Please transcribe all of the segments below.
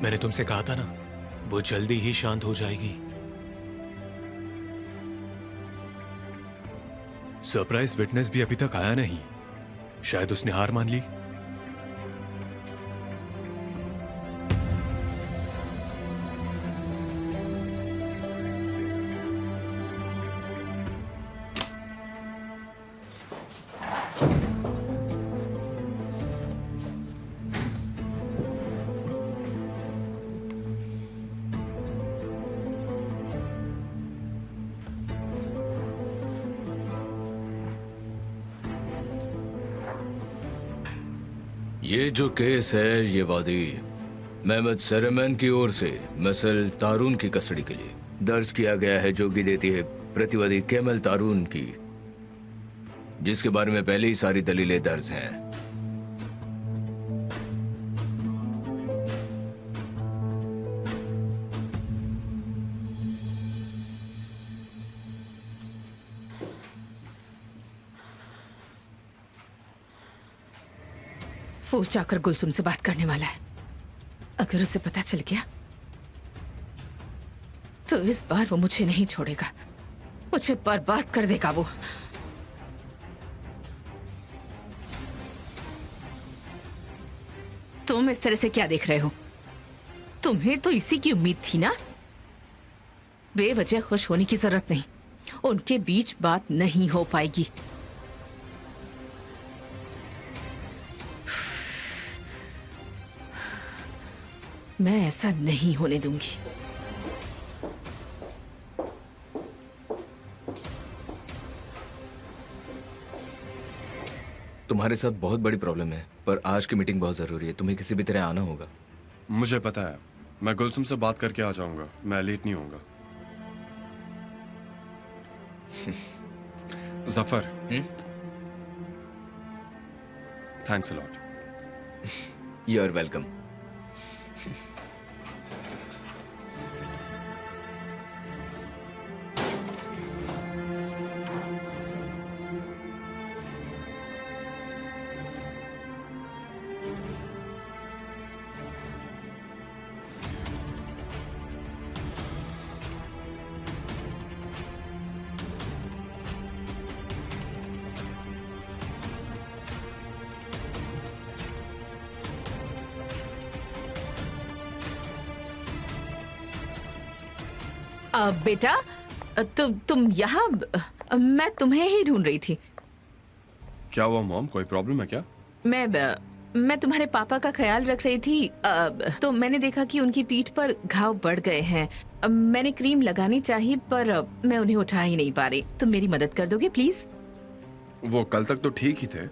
मैंने तुमसे कहा था ना, वो जल्दी ही शांत हो जाएगी। सरप्राइज विटनेस भी अभी तक आया नहीं। शायद उसने हार मान ली। ये जो केस है, ये वादी मेहमद सरेमैन की ओर से मसल तारून की कस्टडी के लिए दर्ज किया गया है, जो कि देती है प्रतिवादी केमल तारून की, जिसके बारे में पहले ही सारी दलीलें दर्ज हैं। वो जाकर गुलसुम से बात करने वाला है। अगर उसे पता चल गया तो इस बार वो मुझे नहीं छोड़ेगा, मुझे बर्बाद कर देगा वो। तुम इस तरह से क्या देख रहे हो? तुम्हें तो इसी की उम्मीद थी ना? बेवजह खुश होने की जरूरत नहीं, उनके बीच बात नहीं हो पाएगी। मैं ऐसा नहीं होने दूंगी। तुम्हारे साथ बहुत बड़ी प्रॉब्लम है, पर आज की मीटिंग बहुत जरूरी है, तुम्हें किसी भी तरह आना होगा। मुझे पता है, मैं गुलसुम से बात करके आ जाऊंगा, मैं लेट नहीं होऊंगा। Zafar, thanks a lot. You are welcome. बेटा, तुम यहाँ? मैं तुम्हें ही ढूंढ रही थी। क्या हुआ मॉम, कोई प्रॉब्लम है क्या? मैं तुम्हारे पापा का ख्याल रख रही थी, तो मैंने देखा कि उनकी पीठ पर घाव बढ़ गए हैं। मैंने क्रीम लगानी चाहिए, पर मैं उन्हें उठा ही नहीं पा रही। तुम मेरी मदद कर दोगे प्लीज? वो कल तक तो ठीक ही थे।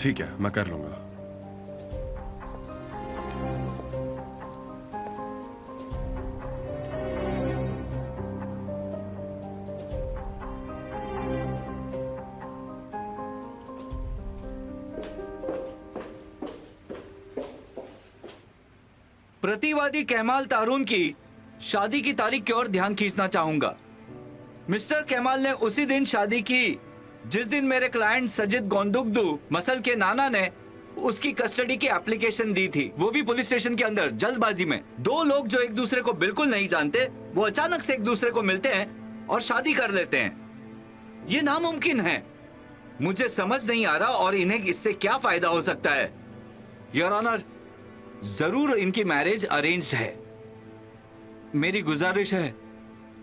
ठीक है, मैं कर लूंगा। प्रतिवादी केमाल तारून की शादी की तारीख की ओर ध्यान खींचना चाहूंगा। मिस्टर केमाल ने उसी दिन शादी की जिस दिन मेरे क्लाइंट सजिद गोंदुगदू मसल के नाना ने उसकी कस्टडी की एप्लीकेशन दी थी, वो भी पुलिस स्टेशन के अंदर जल्दबाजी में। दो लोग जो एक दूसरे को बिल्कुल नहीं जानते, वो अचानक से एक दूसरे को मिलते हैं और शादी कर लेते हैं। ये नामुमकिन है। मुझे समझ नहीं आ रहा और इन्हें इससे क्या फायदा हो सकता है। योर ऑनर, जरूर इनकी मैरिज अरेंज्ड है। मेरी गुजारिश है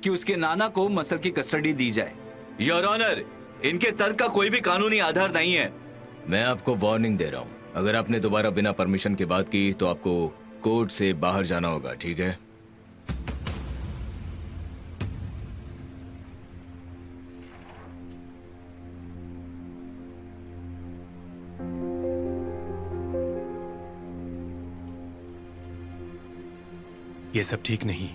कि उसके नाना को मसल की कस्टडी दी जाए। योर ऑनर, इनके तर्क का कोई भी कानूनी आधार नहीं है। मैं आपको वार्निंग दे रहा हूं, अगर आपने दोबारा बिना परमिशन के बात की तो आपको कोर्ट से बाहर जाना होगा, ठीक है? ये सब ठीक नहीं।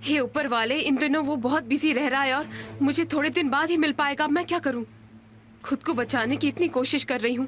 हे ऊपर वाले, इन दिनों वो बहुत बिजी रह रहा है और मुझे थोड़े दिन बाद ही मिल पाएगा। मैं क्या करूं? खुद को बचाने की इतनी कोशिश कर रही हूं।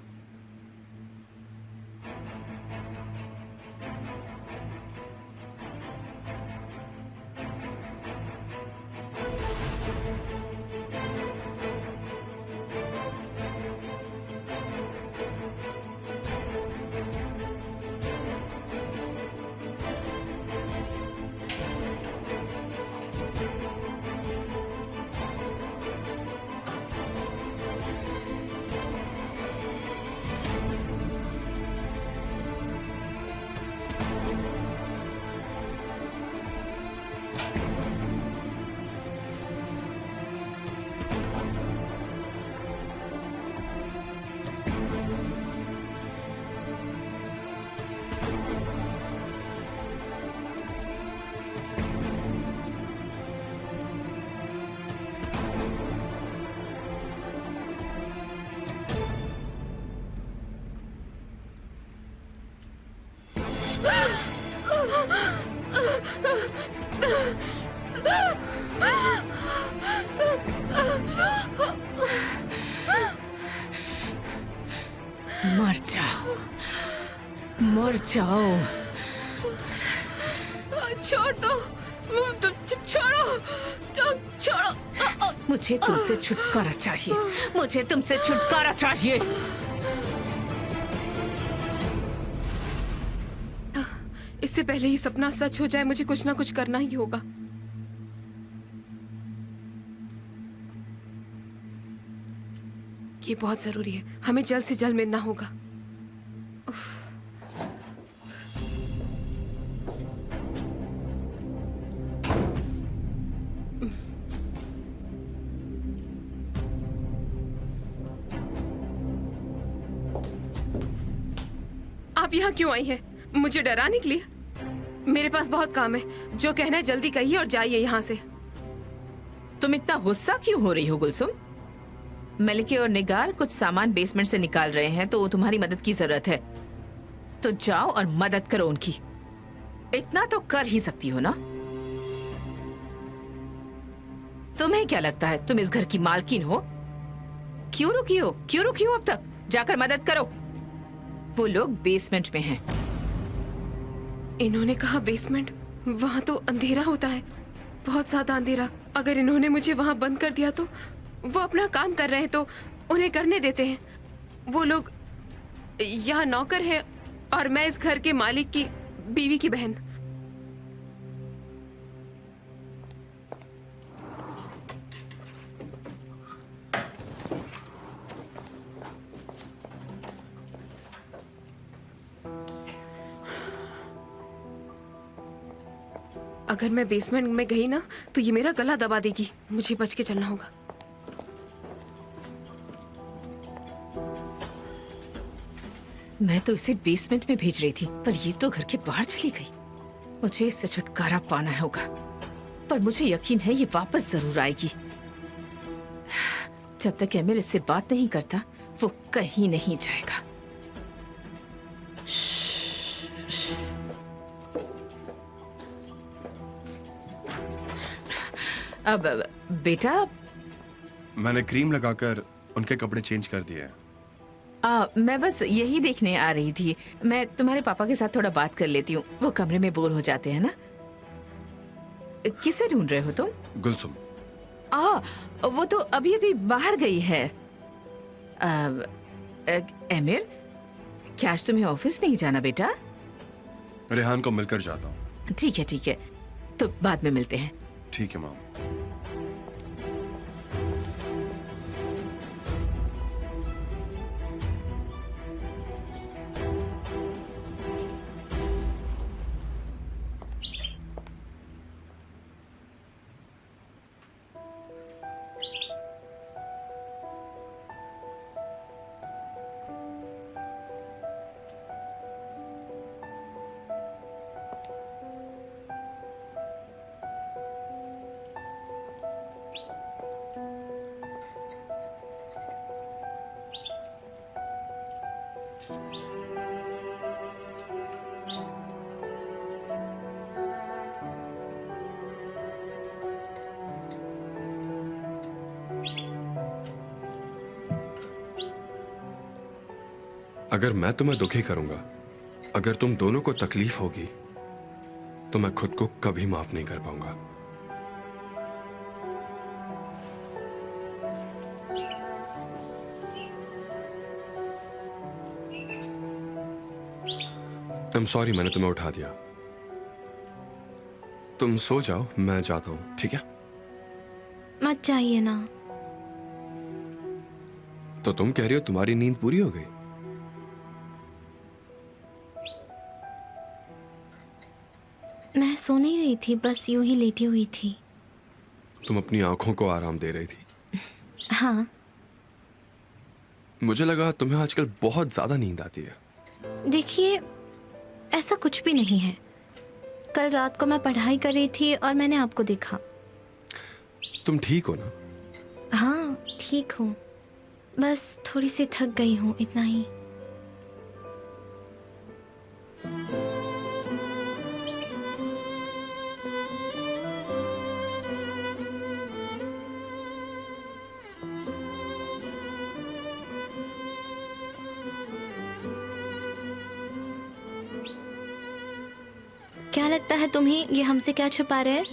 मर जाओ, मर जाओ। छोड़ दो, छोड़ो, छोड़ो। मुझे तुमसे छुटकारा चाहिए, मुझे तुमसे छुटकारा चाहिए। इससे पहले ही सपना सच हो जाए, मुझे कुछ ना कुछ करना ही होगा। ये बहुत जरूरी है, हमें जल्द से जल्द मिलना होगा। उफ। आप यहाँ क्यों आई हैं? मुझे डराने के लिए? मेरे पास बहुत काम है, जो कहना है जल्दी कहिए और जाइए यहाँ से। तुम इतना गुस्सा क्यों हो रही हो गुलसुम? मलिके और निगार कुछ सामान बेसमेंट से निकाल रहे हैं, तो तुम्हारी मदद की जरूरत है। तो जाओ और मदद करो उनकी। इतना तो कर ही सकती हो ना? तुम्हें क्या लगता है तुम इस घर की मालकिन हो? क्यों रुकी हो? क्यों रुकी हो अब तक? जाकर मदद करो। वो लोग बेसमेंट में हैं। इन्होंने कहा बेसमेंट? वहाँ तो अंधेरा होता है, बहुत ज्यादा अंधेरा। अगर इन्होंने मुझे वहाँ बंद कर दिया तो वो अपना काम कर रहे हैं, तो उन्हें करने देते हैं। वो लोग यहाँ नौकर हैं और मैं इस घर के मालिक की बीवी की बहन। अगर मैं बेसमेंट में गई ना तो ये मेरा गला दबा देगी। मुझे बच के चलना होगा। मैं तो इसे बेसमेंट में भेज रही थी, पर ये तो घर के बाहर चली गई। मुझे इससे छुटकारा पाना होगा, पर मुझे यकीन है ये वापस जरूर आएगी। जब तक एमिर इससे बात नहीं करता, वो कहीं नहीं जाएगा। अब बेटा, मैंने क्रीम लगाकर उनके कपड़े चेंज कर दिए हैं। मैं बस यही देखने आ रही थी। मैं तुम्हारे पापा के साथ थोड़ा बात कर लेती हूँ, वो कमरे में बोर हो जाते हैं ना। किसे ढूंढ रहे हो तुम? गुलसुम। वो तो अभी अभी बाहर गई है। एमिर, क्या आज तुम्हें ऑफिस नहीं जाना बेटा? रेहान को मिलकर जाता हूँ। ठीक है, तो बाद में मिलते हैं। ठीक है माम। अगर मैं तुम्हें दुखी करूंगा, अगर तुम दोनों को तकलीफ होगी, तो मैं खुद को कभी माफ नहीं कर पाऊंगा। I'm sorry मैंने तुम्हें उठा दिया। तुम सो जाओ, मैं जाता हूं, ठीक है? मत जाइए ना। तो तुम कह रही हो तुम्हारी नींद पूरी हो गई? मैं सो नहीं रही थी, बस यूं ही लेटी हुई थी। तुम अपनी आंखों को आराम दे रही थी। हाँ। मुझे लगा तुम्हें आजकल बहुत ज्यादा नींद आती है। देखिए, ऐसा कुछ भी नहीं है। कल रात को मैं पढ़ाई कर रही थी और मैंने आपको देखा। तुम ठीक हो ना? हाँ, ठीक हूँ, बस थोड़ी सी थक गई हूँ, इतना ही। क्या लगता है तुम्हें, ये हमसे क्या छुपा रहे हैं?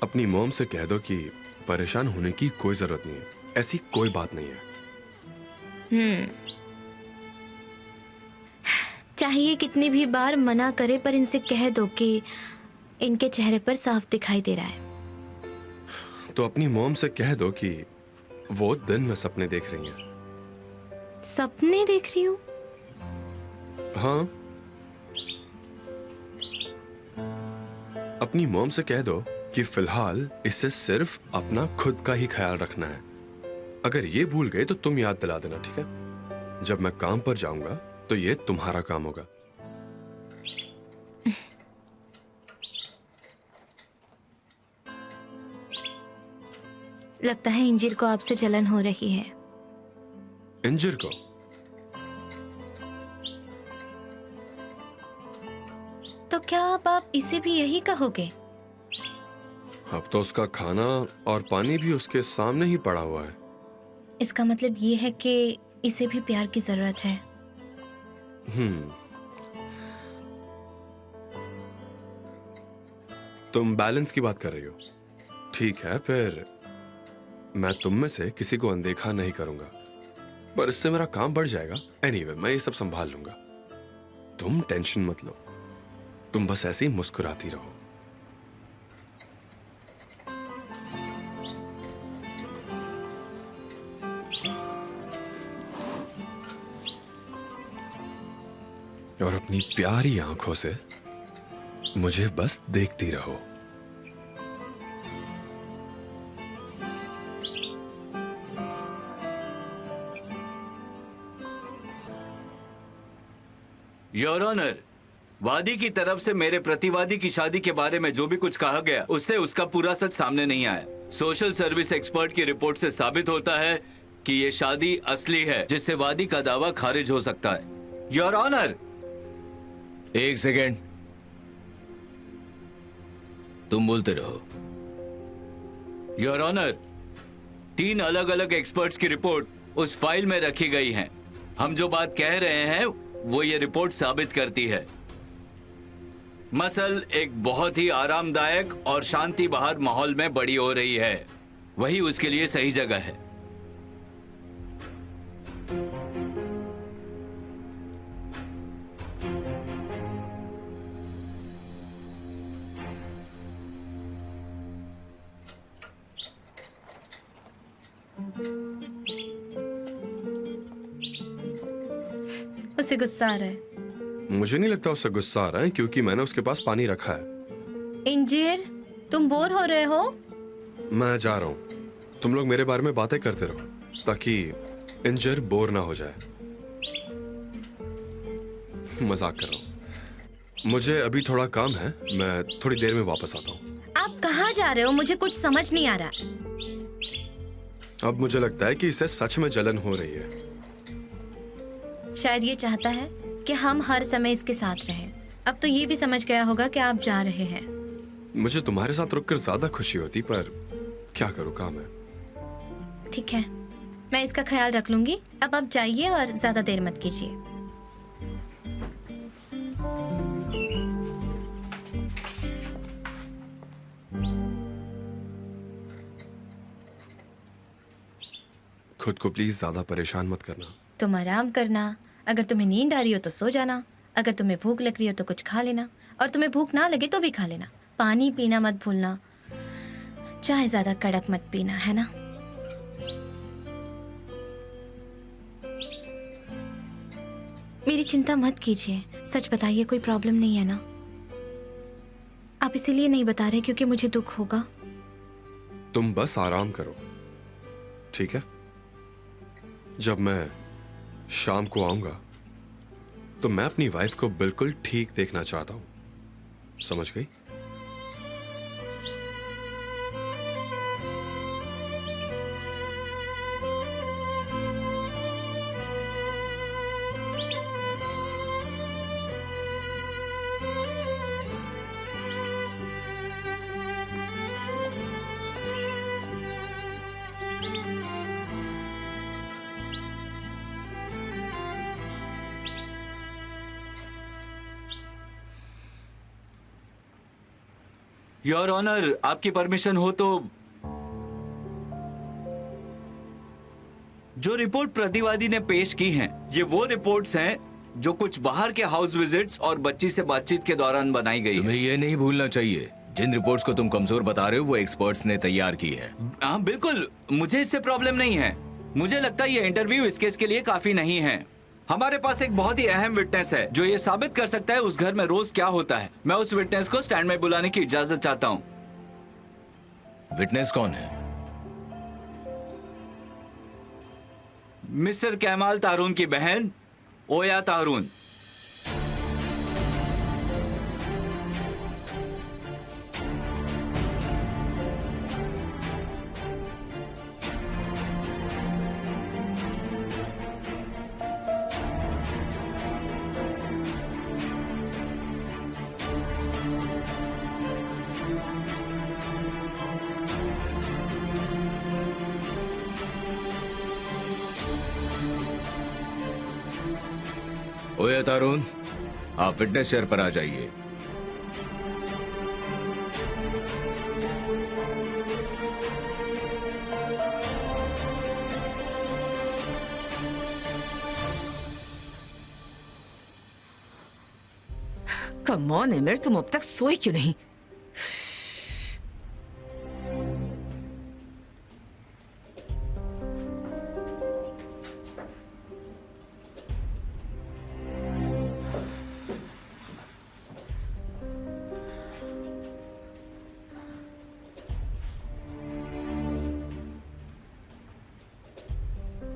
अपनी मॉम से कह दो कि परेशान होने की कोई जरूरत नहीं है, ऐसी कोई बात नहीं है। चाहिए कितनी भी बार मना करे, पर इनसे कह दो कि इनके चेहरे पर साफ दिखाई दे रहा है। तो अपनी मॉम से कह दो कि वो दिन में सपने देख रही हैं। सपने देख रही हूँ? हाँ, अपनी मॉम से कह दो कि फिलहाल इसे सिर्फ अपना खुद का ही ख्याल रखना है। अगर ये भूल गए तो तुम याद दिला देना, ठीक है? जब मैं काम पर जाऊंगा तो ये तुम्हारा काम होगा। लगता है इंजीर को आपसे जलन हो रही है। इंजीर को? तो क्या आप इसे भी यही कहोगे? अब तो उसका खाना और पानी भी उसके सामने ही पड़ा हुआ है। इसका मतलब ये है कि इसे भी प्यार की जरूरत है। तुम बैलेंस की बात कर रही हो? ठीक है, फिर मैं तुम में से किसी को अनदेखा नहीं करूंगा, पर इससे मेरा काम बढ़ जाएगा। एनीवे, मैं ये सब संभाल लूंगा। तुम टेंशन मत लो, तुम बस ऐसे ही मुस्कुराती रहो। और अपनी प्यारी आंखों से मुझे बस देखती रहो। योर ऑनर, वादी की तरफ से मेरे प्रतिवादी की शादी के बारे में जो भी कुछ कहा गया, उससे उसका पूरा सच सामने नहीं आया। सोशल सर्विस एक्सपर्ट की रिपोर्ट से साबित होता है कि ये शादी असली है, जिससे वादी का दावा खारिज हो सकता है। Your honour. एक सेकेंड, तुम बोलते रहो। योर ऑनर, 3 अलग अलग एक्सपर्ट्स की रिपोर्ट उस फाइल में रखी गई है। हम जो बात कह रहे हैं वो ये रिपोर्ट साबित करती है। मसल एक बहुत ही आरामदायक और शांति बहार माहौल में बड़ी हो रही है। वही उसके लिए सही जगह है। उसे गुस्सा आ रहा है। मुझे नहीं लगता उससे गुस्सा आ रहा है, क्योंकि मैंने उसके पास पानी रखा है। इंजीर, तुम बोर हो रहे हो? मैं जा रहा हूँ। तुम लोग मेरे बारे में बातें करते रहो ताकि इंजीर बोर ना हो जाए। मजाक कर रहा हूँ। मुझे अभी थोड़ा काम है, मैं थोड़ी देर में वापस आता हूँ। आप कहाँ जा रहे हो? मुझे कुछ समझ नहीं आ रहा। अब मुझे लगता है कि इसे सच में जलन हो रही है। शायद ये चाहता है कि हम हर समय इसके साथ रहें। अब तो ये भी समझ गया होगा कि आप जा रहे हैं। मुझे तुम्हारे साथ रुककर ज्यादा खुशी होती, पर क्या करूं, काम है। ठीक है, मैं इसका ख्याल रख लूंगी। अब आप जाइए और ज्यादा देर मत कीजिए। खुद को प्लीज ज्यादा परेशान मत करना। तुम आराम करना। अगर तुम्हें नींद आ रही हो तो सो जाना। अगर तुम्हें भूख लग रही हो तो कुछ खा लेना, और तुम्हें भूख ना लगे तो भी खा लेना। पानी पीना मत भूलना। चाय ज्यादा कड़क मत पीना, है ना? मेरी चिंता मत कीजिए। सच बताइए, कोई प्रॉब्लम नहीं है ना? आप इसीलिए नहीं बता रहे क्योंकि मुझे दुख होगा? तुम बस आराम करो, ठीक है? जब मैं शाम को आऊंगा तो मैं अपनी वाइफ को बिल्कुल ठीक देखना चाहता हूं, समझ गई? योर ऑनर, आपकी परमिशन हो तो जो रिपोर्ट प्रतिवादी ने पेश की हैं, ये वो रिपोर्ट्स हैं जो कुछ बाहर के हाउस विजिट्स और बच्ची से बातचीत के दौरान बनाई गई तुम्हें है। ये नहीं भूलना चाहिए, जिन रिपोर्ट्स को तुम कमजोर बता रहे हो वो एक्सपर्ट्स ने तैयार की है। हाँ बिल्कुल, मुझे इससे प्रॉब्लम नहीं है। मुझे लगता है ये इंटरव्यू इस केस के लिए काफी नहीं है। हमारे पास एक बहुत ही अहम विटनेस है जो ये साबित कर सकता है उस घर में रोज क्या होता है। मैं उस विटनेस को स्टैंड में बुलाने की इजाजत चाहता हूँ। विटनेस कौन है? मिस्टर कैमाल तारून की बहन ओया तारून। ओया तारून, आप फिटनेस चेयर पर आ जाइए। कम ऑन एमिर, तुम अब तक सोए क्यों नहीं?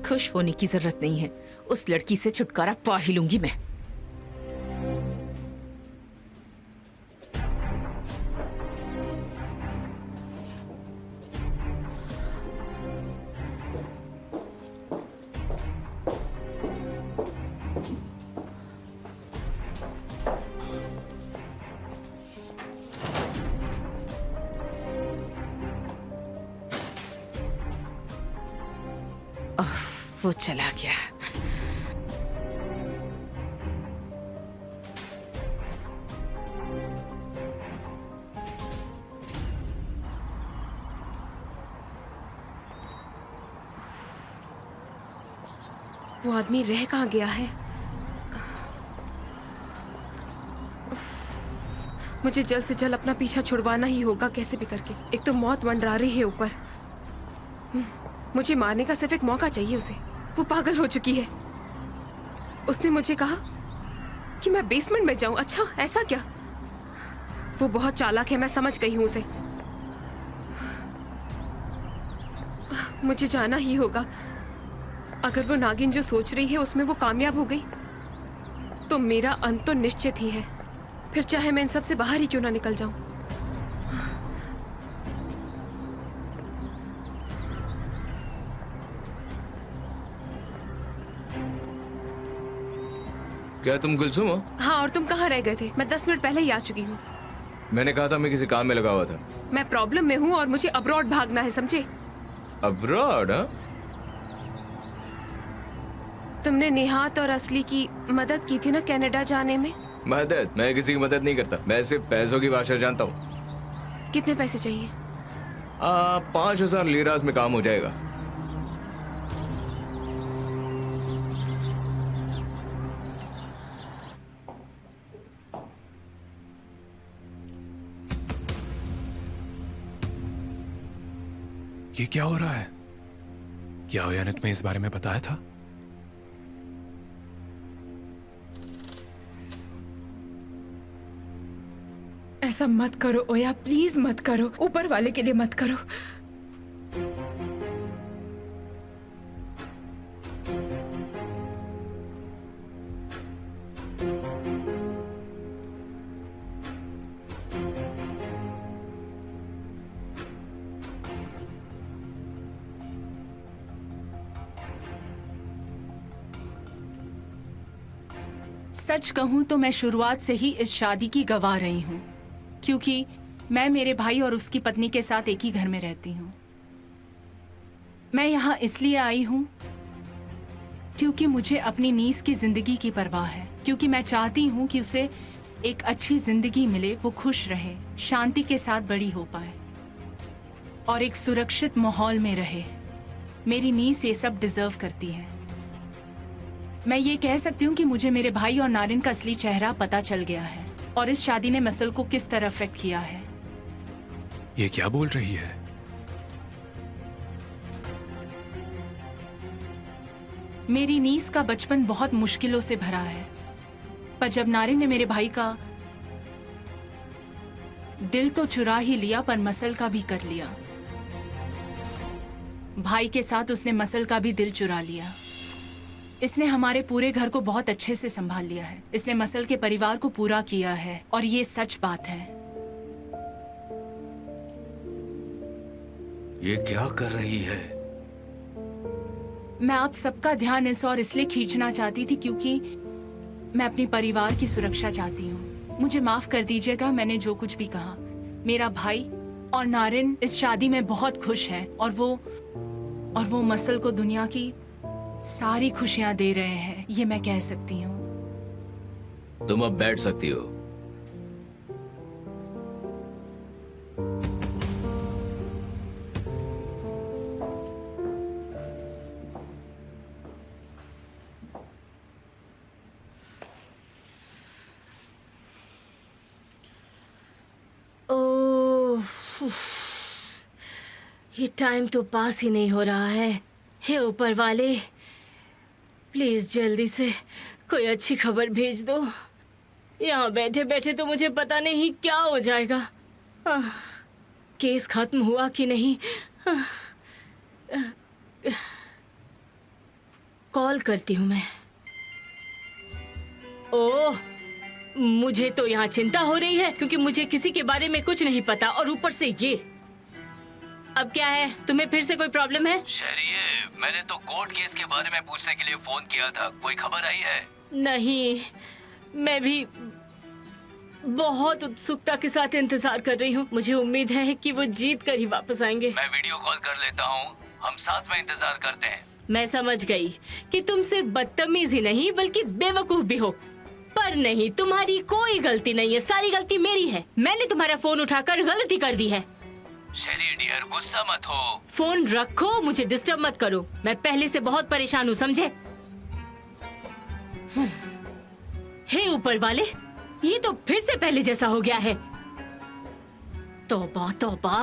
खुश होने की जरूरत नहीं है। उस लड़की से छुटकारा पा ही लूंगी मैं। वो चला गया। वो आदमी रह कहाँ गया है? मुझे जल्द से जल्द अपना पीछा छुड़वाना ही होगा, कैसे भी करके। एक तो मौत मंडरा रही है ऊपर, मुझे मारने का सिर्फ एक मौका चाहिए उसे। वो पागल हो चुकी है। उसने मुझे कहा कि मैं बेसमेंट में जाऊं। अच्छा, ऐसा क्या? वो बहुत चालाक है, मैं समझ गई हूं उसे। मुझे जाना ही होगा। अगर वो नागिन जो सोच रही है उसमें वो कामयाब हो गई तो मेरा अंत तो निश्चित ही है। फिर चाहे मैं इन सब से बाहर ही क्यों ना निकल जाऊं। क्या तुम गुलसुम हो? हाँ, और तुम कहाँ रह गए थे? मैं 10 मिनट पहले ही आ चुकी हूँ। मैंने कहा था मैं किसी काम में लगा हुआ था। मैं प्रॉब्लम में हूँ और मुझे अब्रॉड भागना है, समझे? अब्रॉड? हाँ? तुमने निहात और असली की मदद की थी ना कनाडा जाने में। मदद? मैं किसी की मदद नहीं करता, मैं सिर्फ पैसों की भाषा जानता हूँ। कितने पैसे चाहिए? 5,000 लीरास में काम हो जाएगा। ये क्या हो रहा है? क्या ओया ने तुम्हें इस बारे में बताया था? ऐसा मत करो ओया, प्लीज मत करो, ऊपर वाले के लिए मत करो। सच कहूं तो मैं शुरुआत से ही इस शादी की गवाह रही हूं, क्योंकि मैं मेरे भाई और उसकी पत्नी के साथ एक ही घर में रहती हूं। मैं यहाँ इसलिए आई हूं क्योंकि मुझे अपनी नीस की जिंदगी की परवाह है, क्योंकि मैं चाहती हूं कि उसे एक अच्छी जिंदगी मिले, वो खुश रहे, शांति के साथ बड़ी हो पाए और एक सुरक्षित माहौल में रहे। मेरी नीस ये सब डिजर्व करती है। मैं ये कह सकती हूँ कि मुझे मेरे भाई और नारिन का असली चेहरा पता चल गया है और इस शादी ने मसल को किस तरह अफेक्ट किया है। ये क्या बोल रही है? मेरी नीस का बचपन बहुत मुश्किलों से भरा है, पर जब नारिन ने मेरे भाई का दिल तो चुरा ही लिया, पर मसल का भी कर लिया। भाई के साथ उसने मसल का भी दिल चुरा लिया। इसने हमारे पूरे घर को बहुत अच्छे से संभाल लिया है। इसने मसल के परिवार को पूरा किया है और ये सच बात है। ये क्या कर रही है? मैं आप सबका ध्यान इस और इसलिए खींचना चाहती थी क्योंकि मैं अपने परिवार की सुरक्षा चाहती हूँ। मुझे माफ कर दीजिएगा मैंने जो कुछ भी कहा। मेरा भाई और नारिन इस शादी में बहुत खुश है और वो मसल को दुनिया की सारी खुशियां दे रहे हैं, ये मैं कह सकती हूँ। तुम अब बैठ सकती हो। ओह, ये टाइम तो पास ही नहीं हो रहा है। हे ऊपर वाले, प्लीज जल्दी से कोई अच्छी खबर भेज दो। यहाँ बैठे बैठे तो मुझे पता नहीं क्या हो जाएगा। केस खत्म हुआ कि नहीं। कॉल करती हूँ मैं। ओह, मुझे तो यहाँ चिंता हो रही है क्योंकि मुझे किसी के बारे में कुछ नहीं पता और ऊपर से ये। अब क्या है, तुम्हें फिर से कोई प्रॉब्लम है? शहरिये, मैंने तो कोर्ट केस के बारे में पूछने के लिए फोन किया था। कोई खबर आई है? नहीं, मैं भी बहुत उत्सुकता के साथ इंतजार कर रही हूँ। मुझे उम्मीद है कि वो जीत कर ही वापस आएंगे। मैं वीडियो कॉल कर लेता हूँ, हम साथ में इंतजार करते हैं। मैं समझ गई कि तुम सिर्फ बदतमीज ही नहीं बल्कि बेवकूफ भी हो। पर नहीं, तुम्हारी कोई गलती नहीं है, सारी गलती मेरी है। मैंने तुम्हारा फोन उठाकर गलती कर दी है। शेरी डियर, गुस्सा मत हो। फोन रखो, मुझे डिस्टर्ब मत करो। मैं पहले से बहुत परेशान हूँ, समझे? हे ऊपर वाले, ये तो फिर से पहले जैसा हो गया है। तौबा तौबा।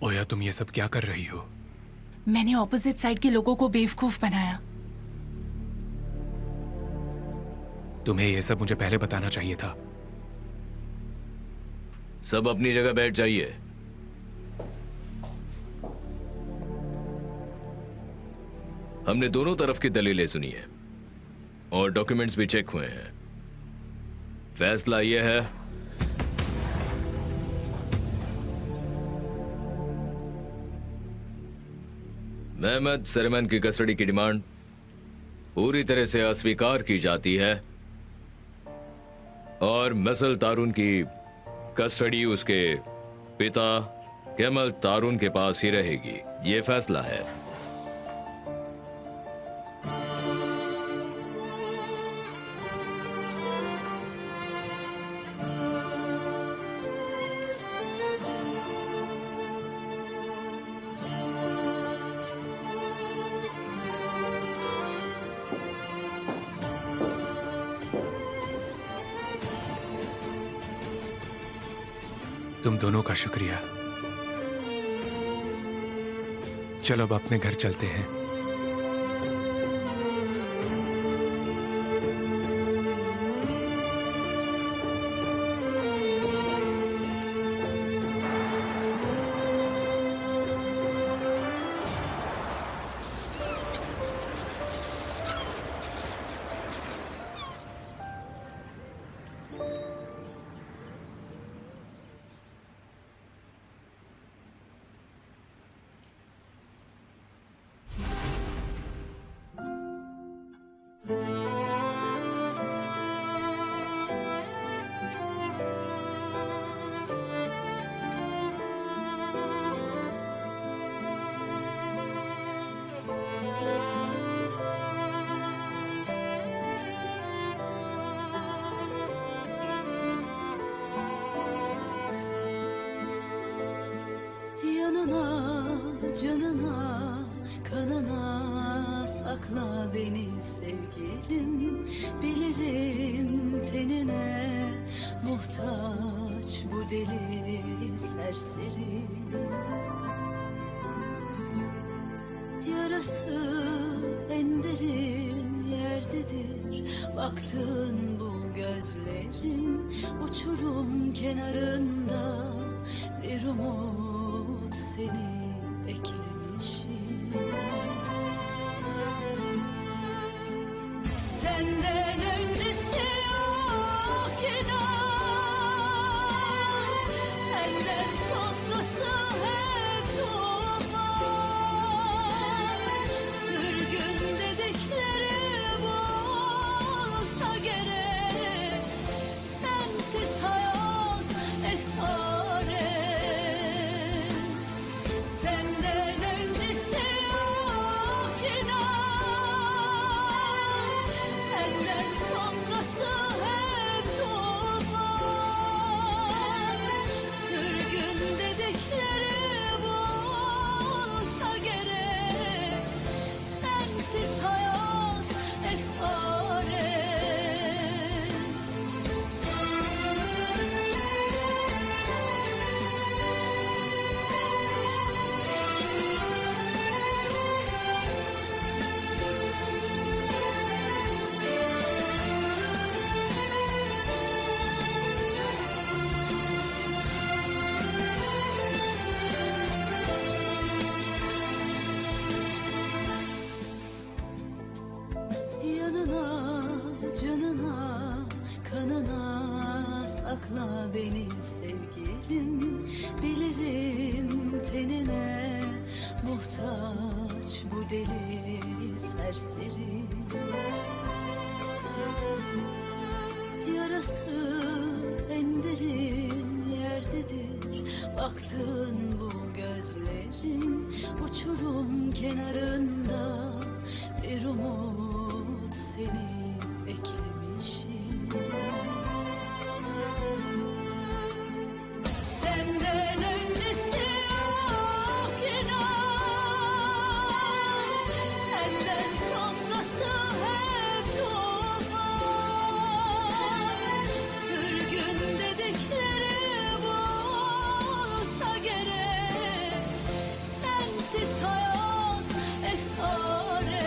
ओया, तुम ये सब क्या कर रही हो? मैंने ऑपोजिट साइड के लोगों को बेवकूफ बनाया। तुम्हें ये सब मुझे पहले बताना चाहिए था। सब अपनी जगह बैठ जाइए। हमने दोनों तरफ की दलीलें सुनी है और डॉक्यूमेंट्स भी चेक हुए हैं। फैसला यह है, मेहमद सरेमन की कस्टडी की डिमांड पूरी तरह से अस्वीकार की जाती है और मसल तारून की कस्टडी उसके पिता केमल तारून के पास ही रहेगी। ये फैसला है। तुम दोनों का शुक्रिया। चलो अब अपने घर चलते हैं। Canına, kanına sakla beni sevgilim. Bilirim tenine muhtaç bu deli serseri. Yarası en derin yerdedir. Baktın bu gözlerin uçurum kenarında bir umut seni beklemişim. Senden öncesi yok inan, senden sonrası hep tufan. Sürgün dedikleri bu olsa gerek, sensiz hayat esaret. Senden öncesi yok inan, senden sonrası hep tufan. Sürgün dedikleri bu olsa gerek, sensiz hayat esaret. Yanına, canına, kanına sakla beni sevgilim. Bilirim tenine muhtaç bu deli serseri. Yarası en derin yerdedir. Baktın bu gözlerin uçurum kenarında bir umut seni beklemişim. Senden öncesi yok inan, senden sonrası hep tufan. Sürgün dedikleri bu olsa gerek, sensiz hayat esaret.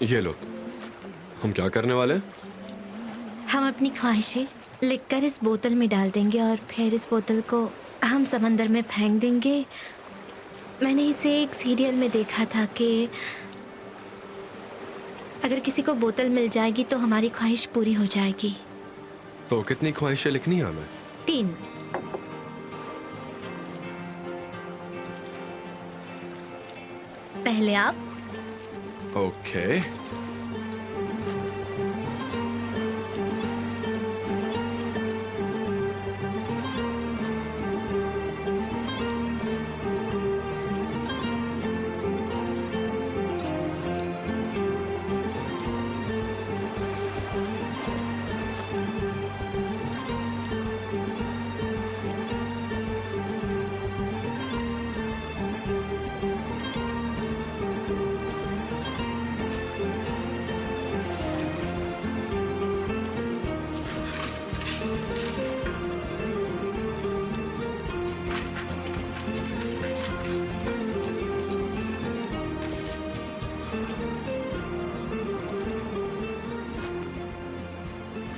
ये लो। हम क्या करने वाले हैं? हम अपनी ख्वाहिशें लिखकर इस बोतल में डाल देंगे और फिर इस बोतल को हम समंदर में फेंक देंगे। मैंने इसे एक सीरियल में देखा था कि अगर किसी को बोतल मिल जाएगी तो हमारी ख्वाहिश पूरी हो जाएगी। तो कितनी ख्वाहिशें लिखनी है हमें? 3। पहले आप। ओके।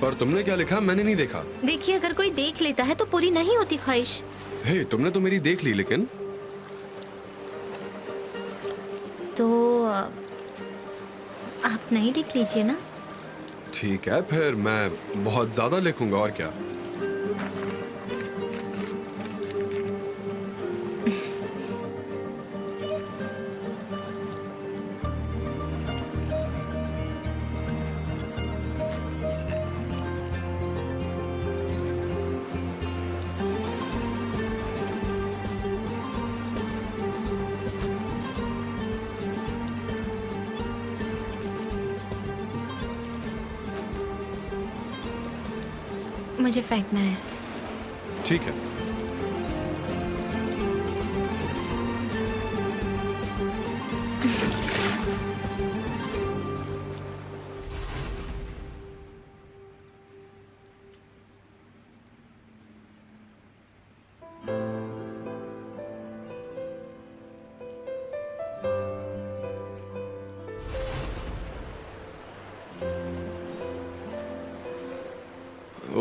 पर तुमने क्या लिखा? मैंने नहीं देखा। देखिए, अगर कोई देख लेता है तो पूरी नहीं होती ख्वाहिश। हे, तुमने तो मेरी देख ली, लेकिन तो आप नहीं देख लीजिए ना। ठीक है, फिर मैं बहुत ज्यादा लिखूंगा, और क्या। मुझे फेंकना है। ठीक है।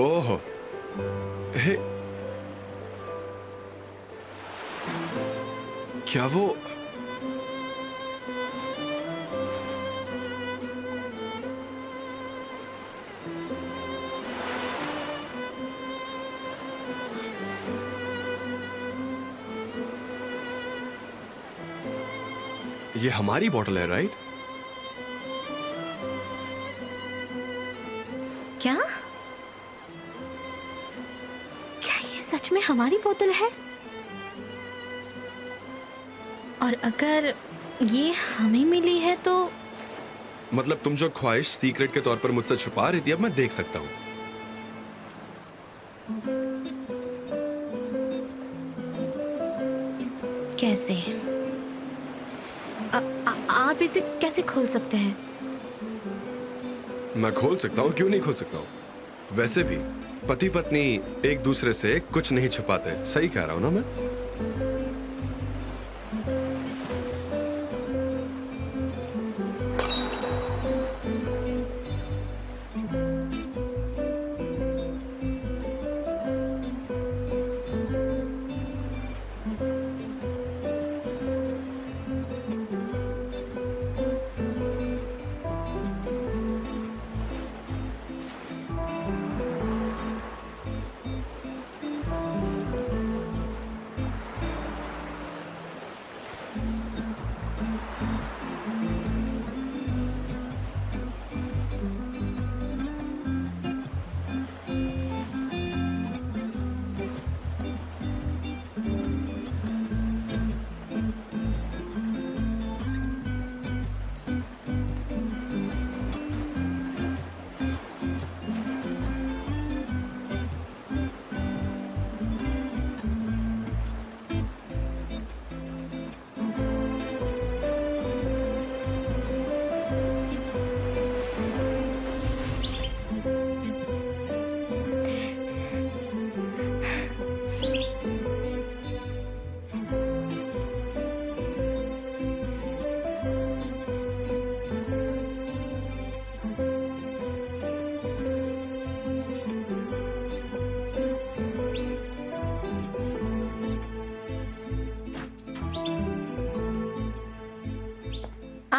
ओह, हे, क्या वो ये हमारी बोतल है, राइट? क्या? क्या ये सच में हमारी बोतल है? और अगर ये हमें मिली है तो मतलब तुम जो ख्वाहिश सीक्रेट के तौर पर मुझसे छुपा रही थी, अब मैं देख सकता हूं। कैसे? आप इसे कैसे खोल सकते हैं? मैं खोल सकता हूँ, क्यों नहीं खोल सकता हूँ। वैसे भी पति पत्नी एक दूसरे से कुछ नहीं छुपाते, सही कह रहा हूं ना मैं?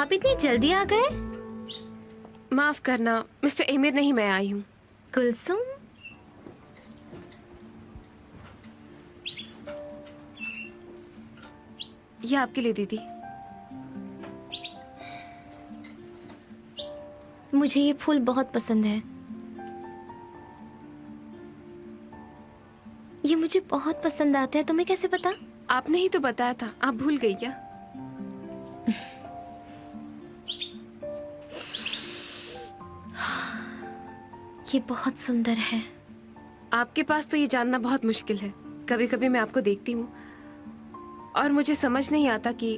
आप इतनी जल्दी आ गए? माफ करना मिस्टर एमिर, नहीं मैं आई हूँ। कुलसुम, ये आपके लिए दीदी। मुझे ये फूल बहुत पसंद है। ये मुझे बहुत पसंद आता है। तुम्हें कैसे पता? आपने ही तो बताया था, आप भूल गई क्या? ये बहुत सुंदर है। आपके पास तो ये जानना बहुत मुश्किल है। कभी कभी मैं आपको देखती हूँ और मुझे समझ नहीं आता कि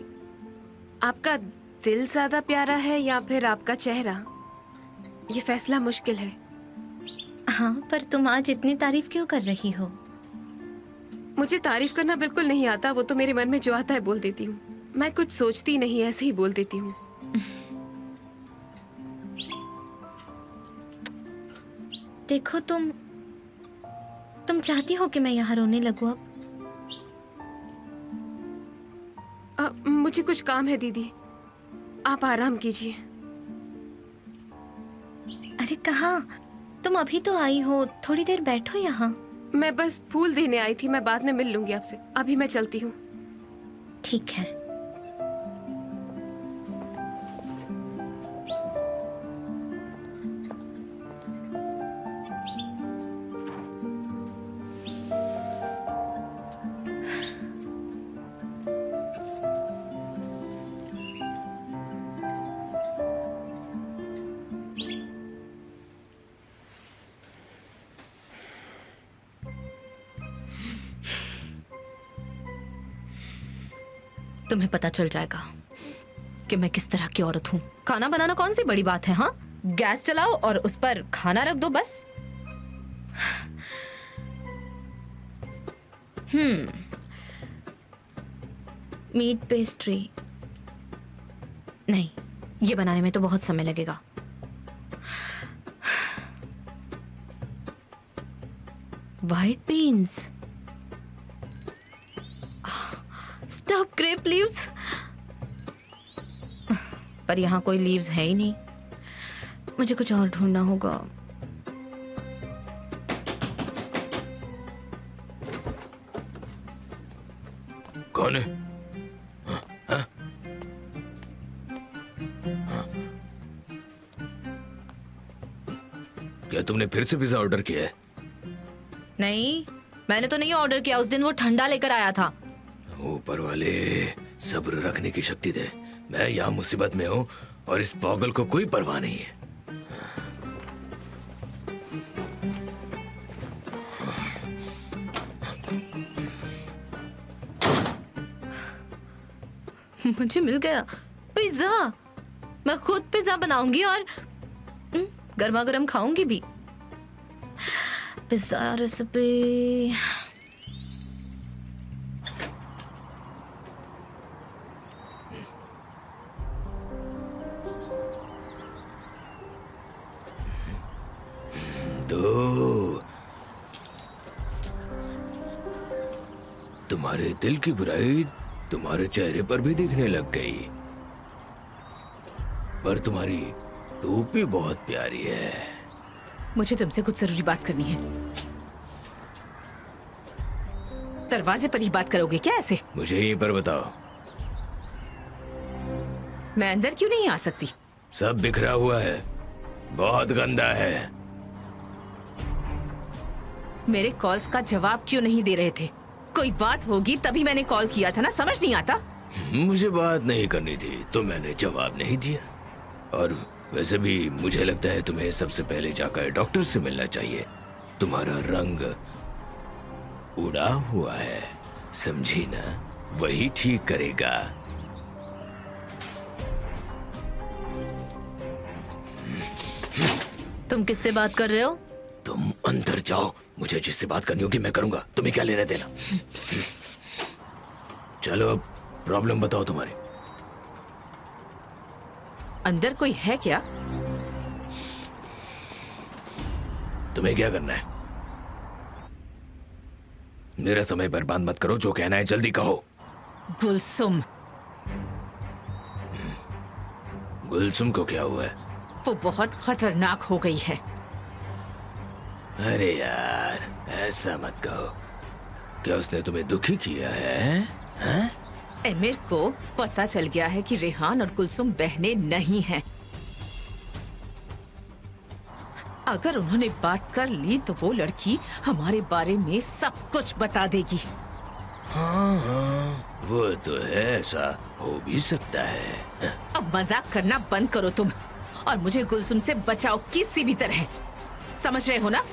आपका दिल ज्यादा प्यारा है या फिर आपका चेहरा। ये फैसला मुश्किल है। हाँ, पर तुम आज इतनी तारीफ क्यों कर रही हो? मुझे तारीफ करना बिल्कुल नहीं आता, वो तो मेरे मन में जो आता है बोल देती हूँ। मैं कुछ सोचती नहीं, ऐसे ही बोल देती हूँ। देखो, तुम चाहती हो कि मैं यहाँ रोने लगूं अब? मुझे कुछ काम है दीदी, आप आराम कीजिए। अरे कहाँ? तुम अभी तो आई हो, थोड़ी देर बैठो यहाँ। मैं बस फूल देने आई थी, मैं बाद में मिल लूंगी आपसे। अभी मैं चलती हूँ। ठीक है। तुम्हें पता चल जाएगा कि मैं किस तरह की औरत हूँ। खाना बनाना कौन सी बड़ी बात है? हाँ, गैस चलाओ और उस पर खाना रख दो बस। मीट पेस्ट्री नहीं, ये बनाने में तो बहुत समय लगेगा। White beans, stuff grape leaves, पर यहाँ कोई लीव्स है ही नहीं। मुझे कुछ और ढूंढना होगा। कौन है? हाँ? क्या तुमने फिर से पिज्जा ऑर्डर किया है? नहीं, मैंने तो नहीं ऑर्डर किया। उस दिन वो ठंडा लेकर आया था। ऊपर वाले सब्र रखने की शक्ति दे। मैं यहाँ मुसीबत में हूँ और इस पागल को कोई परवाह नहीं है। मुझे मिल गया पिज्जा। मैं खुद पिज्जा बनाऊंगी और गर्मा गर्म खाऊंगी भी। पिज्जा रेसिपी, तो तुम्हारे दिल की बुराई तुम्हारे चेहरे पर भी दिखने लग गई, पर तुम्हारी टोपी बहुत प्यारी है। मुझे तुमसे कुछ जरूरी बात करनी है। दरवाजे पर ही बात करोगे क्या ऐसे? मुझे यहीं पर बताओ। मैं अंदर क्यों नहीं आ सकती? सब बिखरा हुआ है, बहुत गंदा है। मेरे कॉल्स का जवाब क्यों नहीं दे रहे थे? कोई बात होगी तभी मैंने कॉल किया था ना, समझ नहीं आता? मुझे बात नहीं करनी थी तो मैंने जवाब नहीं दिया। और वैसे भी मुझे लगता है तुम्हें सबसे पहले जाकर डॉक्टर से मिलना चाहिए। तुम्हारा रंग उड़ा हुआ है, समझी ना? वही ठीक करेगा। तुम किससे बात कर रहे हो? तुम अंदर जाओ, मुझे जिससे बात करनी होगी मैं करूंगा, तुम्हें क्या लेना देना। चलो अब प्रॉब्लम बताओ तुम्हारी। अंदर कोई है क्या? तुम्हें क्या करना है? मेरा समय बर्बाद मत करो, जो कहना है जल्दी कहो। गुलसुम, गुलसुम को क्या हुआ है? वो बहुत खतरनाक हो गई है। अरे यार, ऐसा मत कहो। क्या उसने तुम्हें दुखी किया है? हैं? एमिर को पता चल गया है कि रेहान और कुलसुम बहनें नहीं हैं। अगर उन्होंने बात कर ली तो वो लड़की हमारे बारे में सब कुछ बता देगी। हाँ हाँ, वो तो है, ऐसा हो भी सकता है। अब मजाक करना बंद करो तुम, और मुझे गुलसुम से बचाओ किसी भी तरह। समझ रहे हो ना?